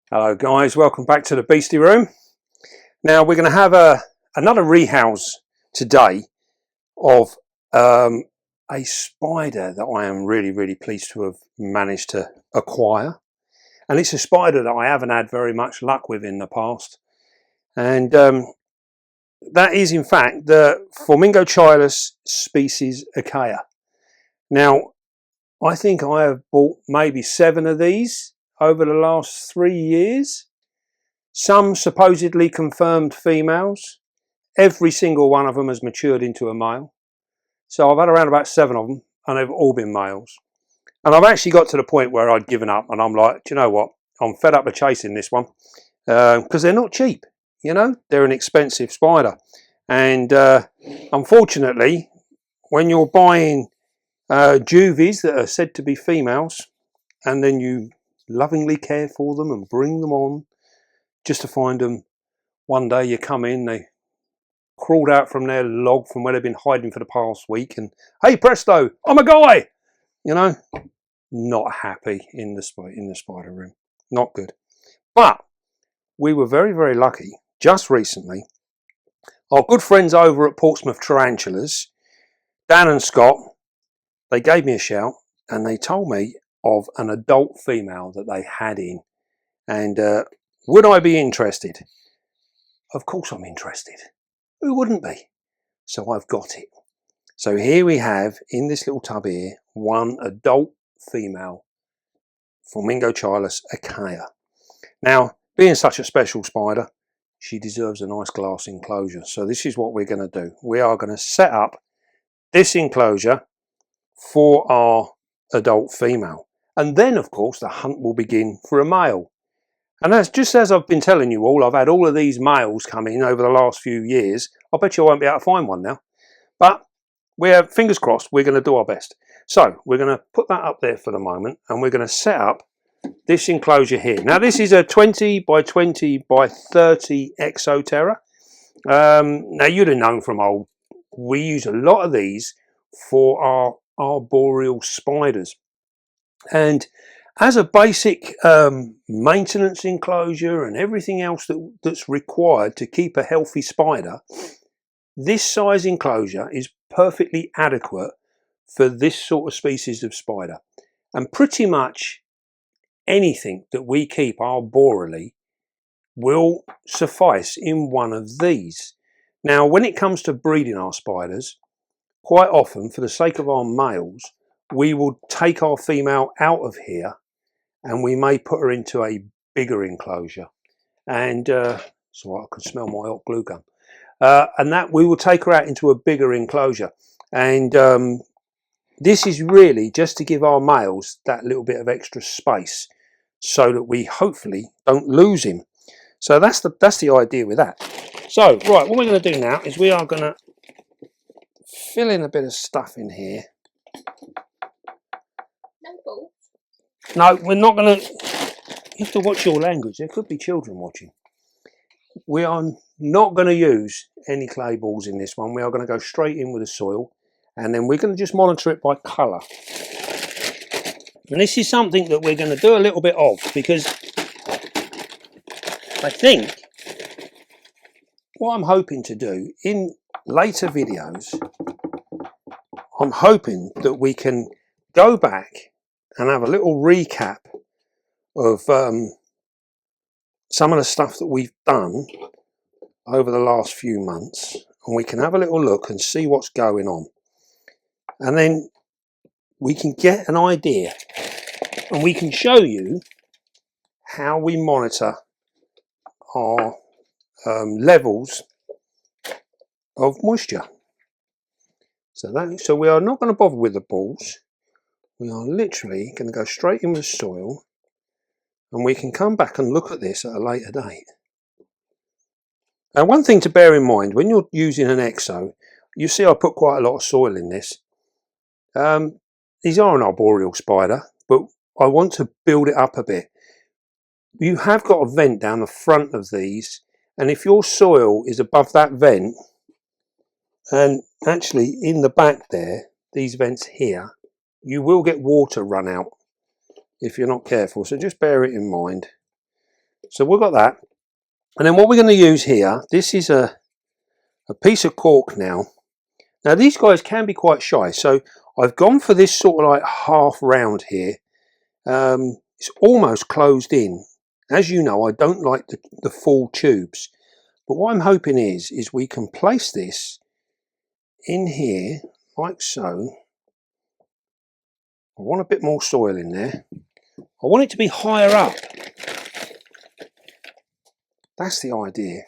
Hello guys, welcome back to the Beastie Room. Now we're going to have another rehouse today of a spider that I am really pleased to have managed to acquire. And it's a spider that I haven't had very much luck with in the past. And that is in fact the Phormingochilus species Ackaya. Now I think I have bought maybe 7 of these over the last 3 years. Some supposedly confirmed females. Every single one of them has matured into a male. So I've had around about 7 of them and they've all been males. And I've actually got to the point where I'd given up and I'm like, do you know what? I'm fed up of chasing this one because they're not cheap. You know, they're an expensive spider. And unfortunately, when you're buying juvies that are said to be females and then you lovingly care for them and bring them on, just to find them one day you come in, they crawled out from their log from where they've been hiding for the past week and hey presto, I'm a guy! You know, not happy in the spider room. Not good. But we were very lucky just recently. Our good friends over at Portsmouth Tarantulas, Dan and Scott, they gave me a shout and they told me of an adult female that they had in. And would I be interested? Of course I'm interested. Who wouldn't be? So I've got it. So here we have in this little tub here one adult female Phormingochilus Ackaya. Now, being such a special spider, she deserves a nice glass enclosure. So this is what we're going to do. We are going to set up this enclosure for our adult female. And then, of course, the hunt will begin for a male. And that's just as I've been telling you all, I've had all of these males come in over the last few years. I bet you I won't be able to find one now. But we're, fingers crossed, we're going to do our best. So we're going to put that up there for the moment and we're going to set up this enclosure here. Now this is a 20 by 20 by 30 exoterra. Now you'd have known from old, we use a lot of these for our arboreal spiders. And as a basic maintenance enclosure and everything else that's required to keep a healthy spider, this size enclosure is perfectly adequate for this sort of species of spider. And pretty much anything that we keep arboreally will suffice in one of these. Now, when it comes to breeding our spiders, quite often, for the sake of our males, we will take our female out of here and we may put her into a bigger enclosure. And so I can smell my hot glue gun. And that we will take her out into a bigger enclosure. And this is really just to give our males that little bit of extra space so that we hopefully don't lose him. So that's the idea with that. So, right, what we're going to do now is we are going to fill in a bit of stuff in here. No, we're not going to. You have to watch your language. There could be children watching. We are not going to use any clay balls in this one. We are going to go straight in with the soil and then we're going to just monitor it by colour. And this is something that we're going to do a little bit of because I think what I'm hoping to do in later videos, I'm hoping that we can go back and have a little recap of some of the stuff that we've done over the last few months, and we can have a little look and see what's going on, and then we can get an idea and we can show you how we monitor our levels of moisture. So we are not going to bother with the balls. We are literally going to go straight in with soil and we can come back and look at this at a later date. Now, one thing to bear in mind when you're using an exo, you see I put quite a lot of soil in this. These are an arboreal spider, but I want to build it up a bit. You have got a vent down the front of these, and if your soil is above that vent, and actually in the back there, these vents here, you will get water run out if you're not careful, so just bear it in mind. So we've got that. And then what we're going to use here, this is a piece of cork now. Now these guys can be quite shy, so I've gone for this sort of like half round here. It's almost closed in. As you know, I don't like the full tubes, but what I'm hoping is we can place this in here like so. I want a bit more soil in there. I want it to be higher up. That's the idea.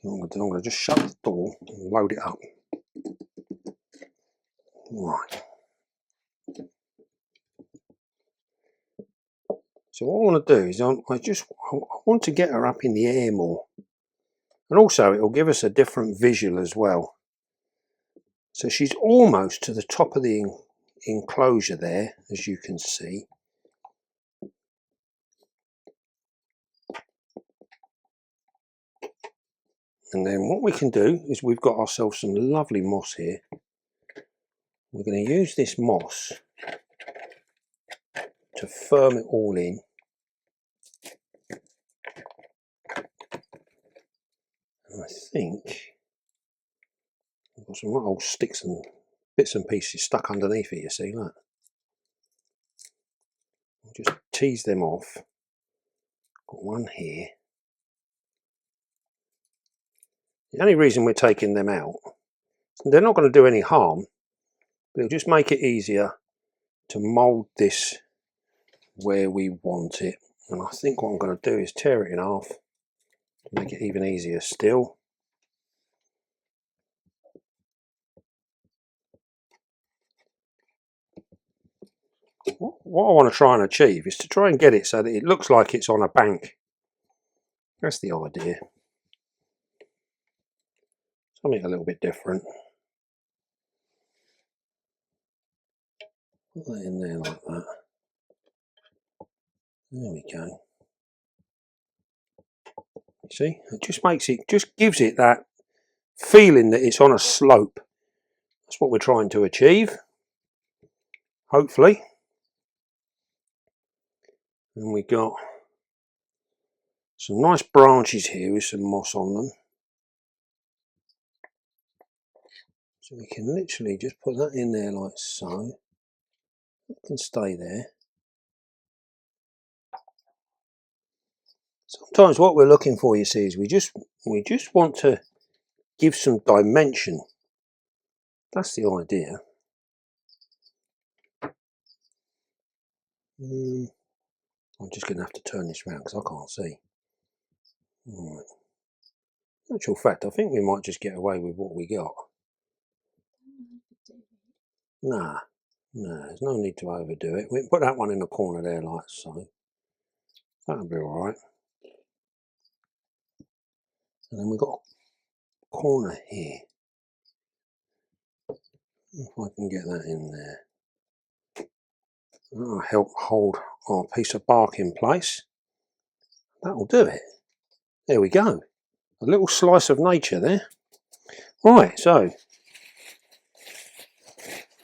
I'm going to just shut the door and load it up. Right. So what I want to do is I want to get her up in the air more. And also it will give us a different visual as well. So she's almost to the top of the enclosure there, as you can see. And then what we can do is we've got ourselves some lovely moss here. We're going to use this moss to firm it all in. And I think I've got some old sticks and bits and pieces stuck underneath it, you see, look. I'll just tease them off. Got one here. The only reason we're taking them out, they're not going to do any harm, but it'll just make it easier to mould this where we want it. And I think what I'm going to do is tear it in half to make it even easier still. What I want to try and achieve is to try and get it so that it looks like it's on a bank. That's the idea. Something a little bit different. Put that in there like that. There we go. See, it just makes it, just gives it that feeling that it's on a slope. That's what we're trying to achieve, hopefully. And we got some nice branches here with some moss on them. So we can literally just put that in there like so. It can stay there. Sometimes what we're looking for, you see, is we just want to give some dimension. That's the idea. I'm just going to have to turn this round because I can't see. Right. In actual fact, I think we might just get away with what we got. Nah, there's no need to overdo it. We can put that one in the corner there like so. That'll be alright. And then we've got a corner here. If I can get that in there. That'll help hold our piece of bark in place. That'll do it. There we go. A little slice of nature there. Right, so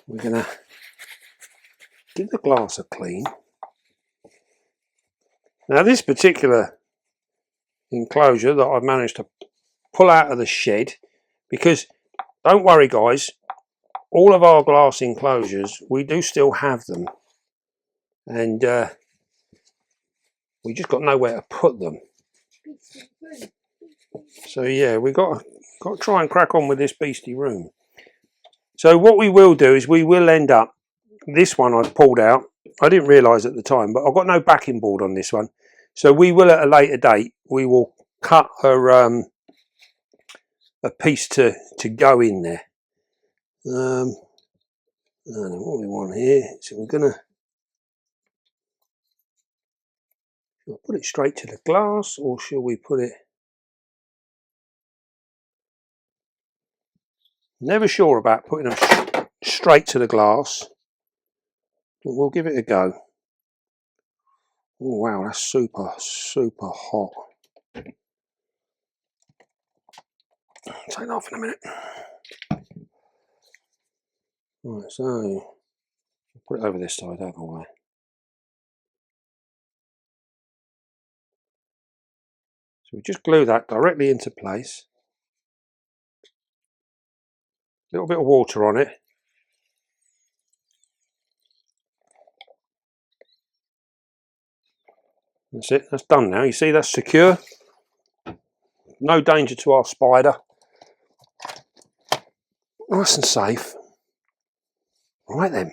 we're going to give the glass a clean. Now this particular enclosure that I've managed to pull out of the shed, because don't worry guys, all of our glass enclosures, we do still have them, and we just got nowhere to put them. So yeah, we got to try and crack on with this beastie room. So what we will do is we will end up, this one I've pulled out, I didn't realise at the time, but I've got no backing board on this one. So we will at a later date, we will cut a piece to go in there. And what we want here, so we're going to put it straight to the glass, or shall we put it, never sure about putting them straight to the glass, but we'll give it a go. Oh wow, that's super hot. Take that off in a minute. Right, so put it over this side, out of the way. So we just glue that directly into place. A little bit of water on it. That's it, that's done now. You see that's secure. No danger to our spider. Nice and safe. Right then.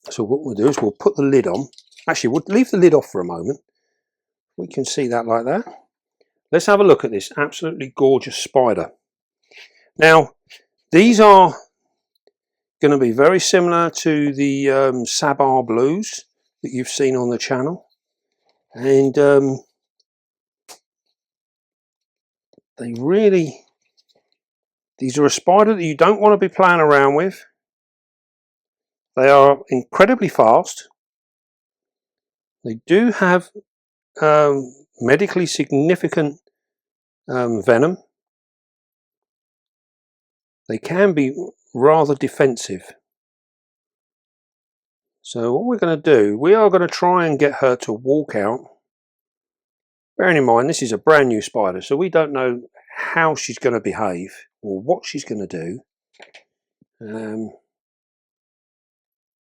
So what we'll do is we'll put the lid on. Actually, we'll leave the lid off for a moment. We can see that like that. Let's have a look at this absolutely gorgeous spider. Now, these are going to be very similar to the Sabar Blues that you've seen on the channel. And these are a spider that you don't want to be playing around with. They are incredibly fast. They do have medically significant venom. They can be rather defensive. So what we're going to do, we are going to try and get her to walk out. Bearing in mind this is a brand new spider, so we don't know how she's going to behave or what she's going to do.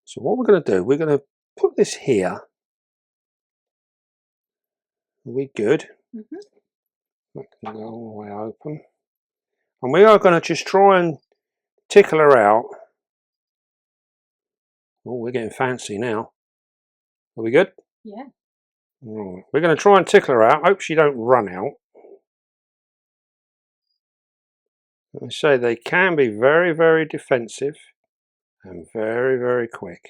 So what we're going to do, we're going to put this here. Are we good? That can go all the way open. And we are going to just try and tickle her out. Oh, we're getting fancy now. Are we good? Yeah. Right. We're going to try and tickle her out. Hope she don't run out. I say they can be very, very defensive and very, very quick.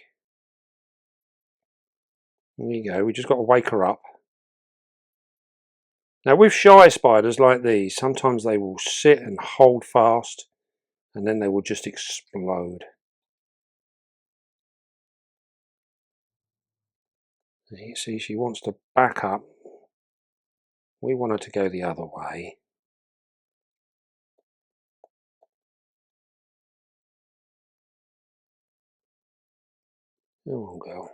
There you go. We just got to wake her up. Now with shy spiders like these, sometimes they will sit and hold fast and then they will just explode. You see, she wants to back up. We want her to go the other way. Come on, girl.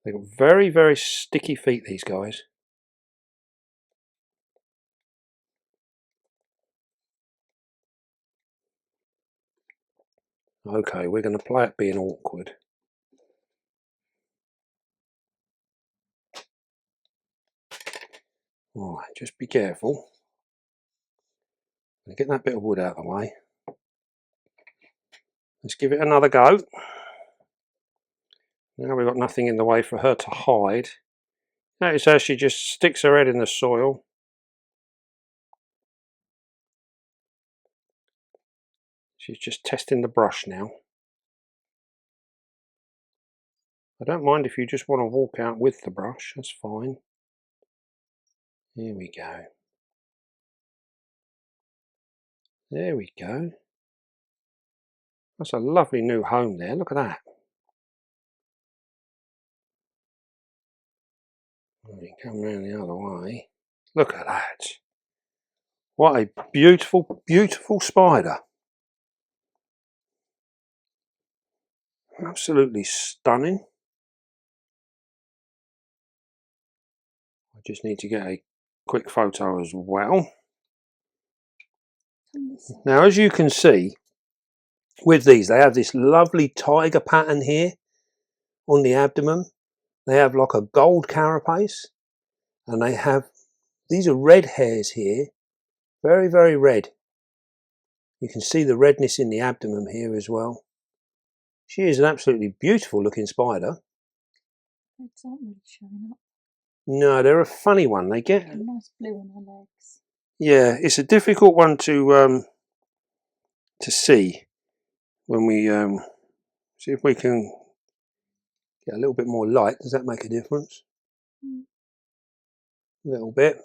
They've got very, very sticky feet, these guys. Okay, we're going to play it being awkward. Alright, just be careful. Get that bit of wood out of the way. Let's give it another go. Now we've got nothing in the way for her to hide. Notice how she just sticks her head in the soil. She's just testing the brush now. I don't mind if you just want to walk out with the brush, that's fine. Here we go. There we go. That's a lovely new home there, look at that. Let me come round the other way. Look at that. What a beautiful, beautiful spider. Absolutely stunning. I just need to get a quick photo as well. Now, as you can see, with these, they have this lovely tiger pattern here on the abdomen. They have like a gold carapace, and they have, these are red hairs here, very, very red. You can see the redness in the abdomen here as well. She is an absolutely beautiful looking spider. Legs aren't really showing up. No, they're a funny one. They get a nice blue on her legs. Yeah, it's a difficult one to see when we see if we can get a little bit more light. Does that make a difference? A little bit.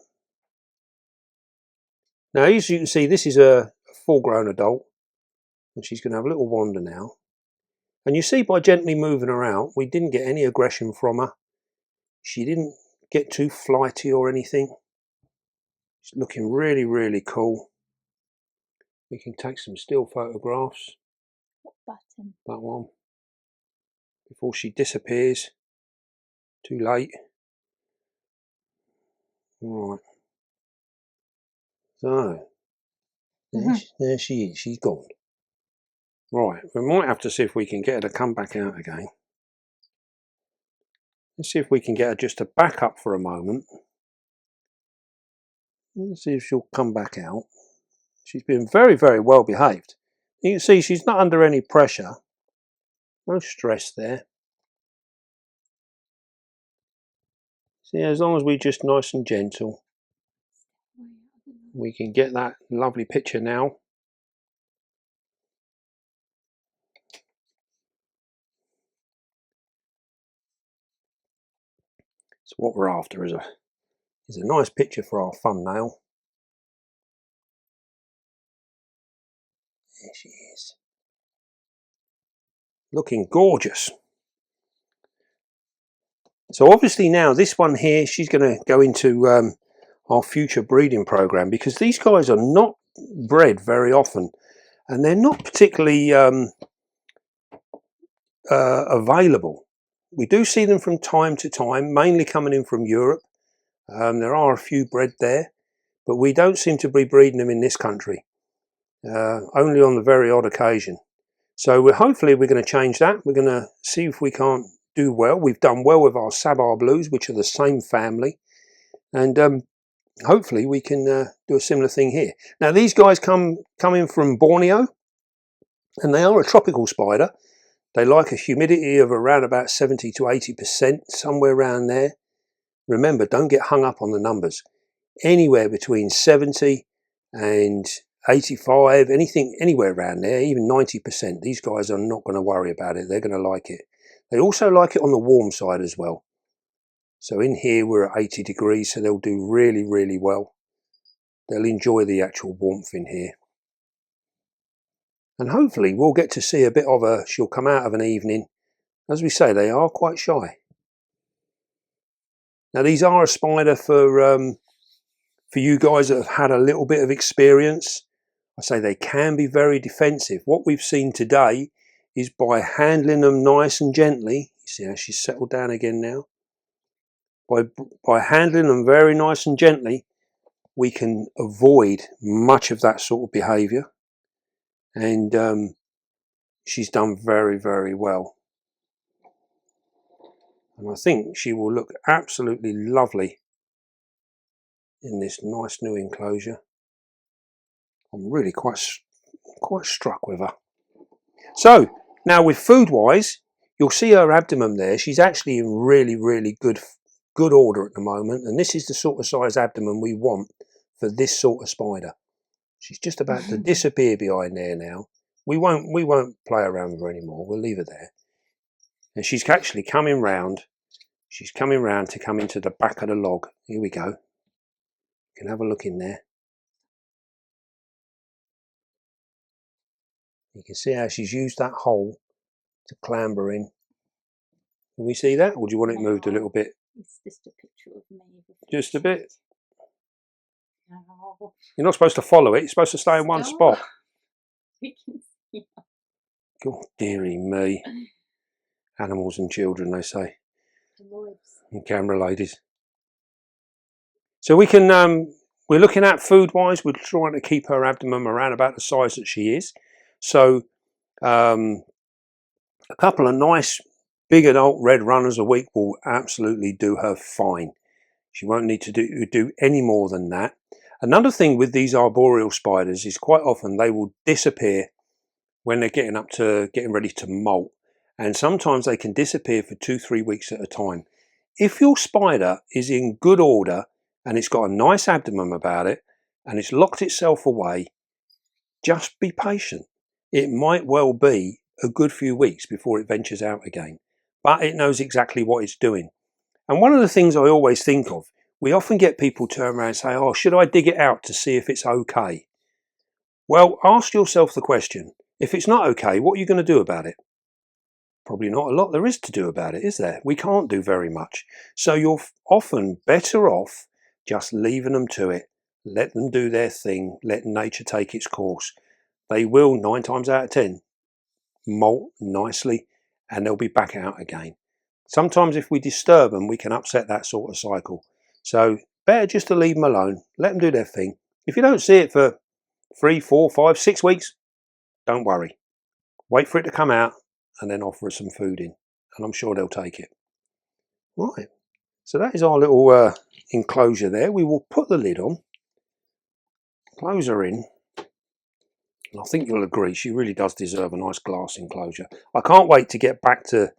Now, as you can see, this is a full-grown adult, and she's going to have a little wander now. And you see, by gently moving her out, we didn't get any aggression from her. She didn't get too flighty or anything. She's looking really, really cool. We can take some still photographs. What button? That one. Before she disappears. Too late. Right. So, there she is. She's gone. Right. We might have to see if we can get her to come back out again. Let's see if we can get her just to back up for a moment. Let's see if she'll come back out. She's been very, very well behaved. You can see she's not under any pressure. No stress there. See, as long as we're just nice and gentle, we can get that lovely picture now. So what we're after is a nice picture for our thumbnail. There she is. Looking gorgeous. So obviously now this one here, she's going to go into our future breeding program, because these guys are not bred very often and they're not particularly available. We do see them from time to time, mainly coming in from Europe. There are a few bred there, but we don't seem to be breeding them in this country, only on the very odd occasion. So hopefully we're going to change that. We're going to see if we can't do well. We've done well with our Sabar Blues, which are the same family, and hopefully we can do a similar thing here. Now these guys come in from Borneo, and they are a tropical spider. They like a humidity of around about 70 to 80%, somewhere around there. Remember, don't get hung up on the numbers. Anywhere between 70 and 85, anything, anywhere around there, even 90%. These guys are not going to worry about it. They're going to like it. They also like it on the warm side as well. So in here we're at 80 degrees, so they'll do really, really well. They'll enjoy the actual warmth in here. And hopefully we'll get to see a bit of her. She'll come out of an evening. As we say, they are quite shy. Now these are a spider for you guys that have had a little bit of experience. I say they can be very defensive. What we've seen today is by handling them nice and gently. You see how she's settled down again now. By handling them very nice and gently, we can avoid much of that sort of behaviour. And she's done very, very well. And I think she will look absolutely lovely in this nice new enclosure. I'm really quite struck with her. So now with food wise, you'll see her abdomen there. She's actually in really, really good order at the moment, and this is the sort of size abdomen we want for this sort of spider. She's just about to disappear behind there now. We won't play around with her anymore. We'll leave her there. And she's actually coming round. She's coming round to come into the back of the log. Here we go. You can have a look in there. You can see how she's used that hole to clamber in. Can we see that, or do you want it moved a little bit? It's just a picture of me. Just a bit? No. You're not supposed to follow it. You're supposed to stay in one spot. We can see. God, dearie me. Animals and children, they say. And camera ladies. So we can, we're looking at food-wise, we're trying to keep her abdomen around about the size that she is. So a couple of nice big adult red runners a week will absolutely do her fine. She won't need to do any more than that. Another thing with these arboreal spiders is quite often they will disappear when they're getting ready to molt. And sometimes they can disappear for 2-3 weeks at a time. If your spider is in good order and it's got a nice abdomen about it and it's locked itself away, just be patient. It might well be a good few weeks before it ventures out again, but it knows exactly what it's doing. And one of the things I always think of, we often get people turn around and say, oh, should I dig it out to see if it's okay? Well, ask yourself the question, if it's not okay, what are you going to do about it? Probably not a lot there is to do about it, is there? We can't do very much. So you're often better off just leaving them to it, let them do their thing, let nature take its course. They will 9 times out of 10 molt nicely, and they'll be back out again. Sometimes if we disturb them, we can upset that sort of cycle. So better just to leave them alone, let them do their thing. If you don't see it for 3, 4, 5, 6 weeks, don't worry. Wait for it to come out and then offer some food in, and I'm sure they'll take it. Right, so that is our little enclosure there. We will put the lid on, close her in, and I think you'll agree she really does deserve a nice glass enclosure. I can't wait to get back to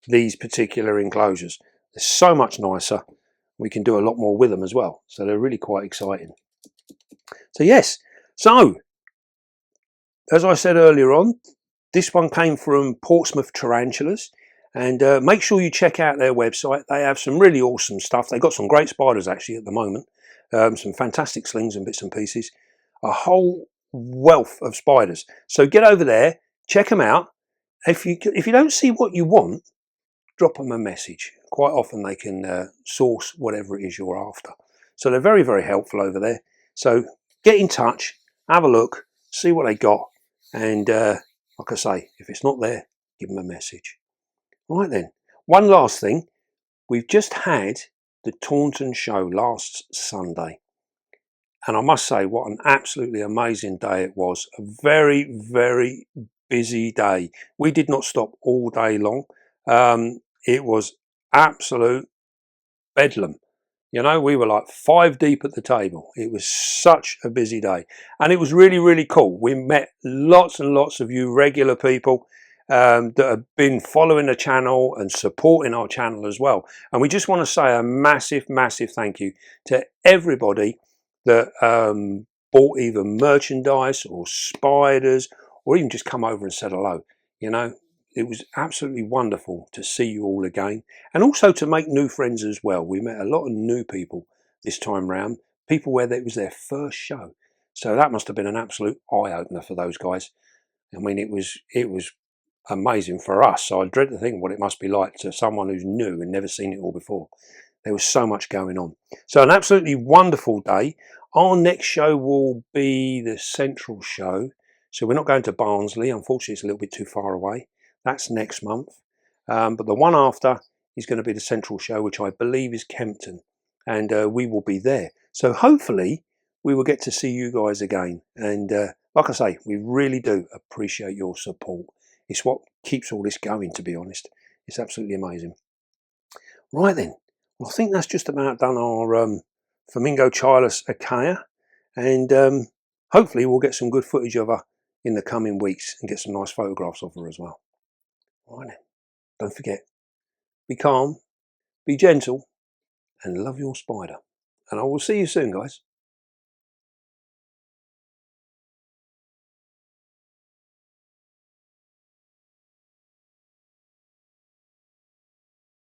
these particular enclosures. They're so much nicer. We can do a lot more with them as well, so they're really quite exciting. So yes, so as I said earlier on, this one came from Portsmouth Tarantulas, and make sure you check out their website. They have some really awesome stuff. They've got some great spiders actually at the moment, some fantastic slings and bits and pieces, a whole wealth of spiders. So get over there, check them out. If you don't see what you want, drop them a message. Quite often they can source whatever it is you're after. So they're very, very helpful over there. So get in touch, have a look, see what they got, and like I say, if it's not there, give them a message. Right then, one last thing. We've just had the Taunton show last Sunday, and I must say what an absolutely amazing day it was. A very, very busy day. We did not stop all day long. It was absolute bedlam. You know, we were like 5 deep at the table. It was such a busy day, and it was really, really cool. We met lots and lots of you regular people that have been following the channel and supporting our channel as well. And we just want to say a massive, massive thank you to everybody that bought either merchandise or spiders, or even just come over and said hello. You know, it was absolutely wonderful to see you all again, and also to make new friends as well. We met a lot of new people this time round, people where it was their first show. So that must have been an absolute eye-opener for those guys. I mean, it was amazing for us. So I dread to think what it must be like to someone who's new and never seen it all before. There was so much going on. So an absolutely wonderful day. Our next show will be the Central show. So we're not going to Barnsley. Unfortunately, it's a little bit too far away. That's next month. But the one after is going to be the Central show, which I believe is Kempton. And we will be there. So hopefully we will get to see you guys again. And like I say, we really do appreciate your support. It's what keeps all this going, to be honest. It's absolutely amazing. Right then. Well, I think that's just about done our Phormingochilus Ackaya. And hopefully we'll get some good footage of her in the coming weeks and get some nice photographs of her as well. Right then, don't forget, be calm, be gentle, and love your spider. And I will see you soon, guys.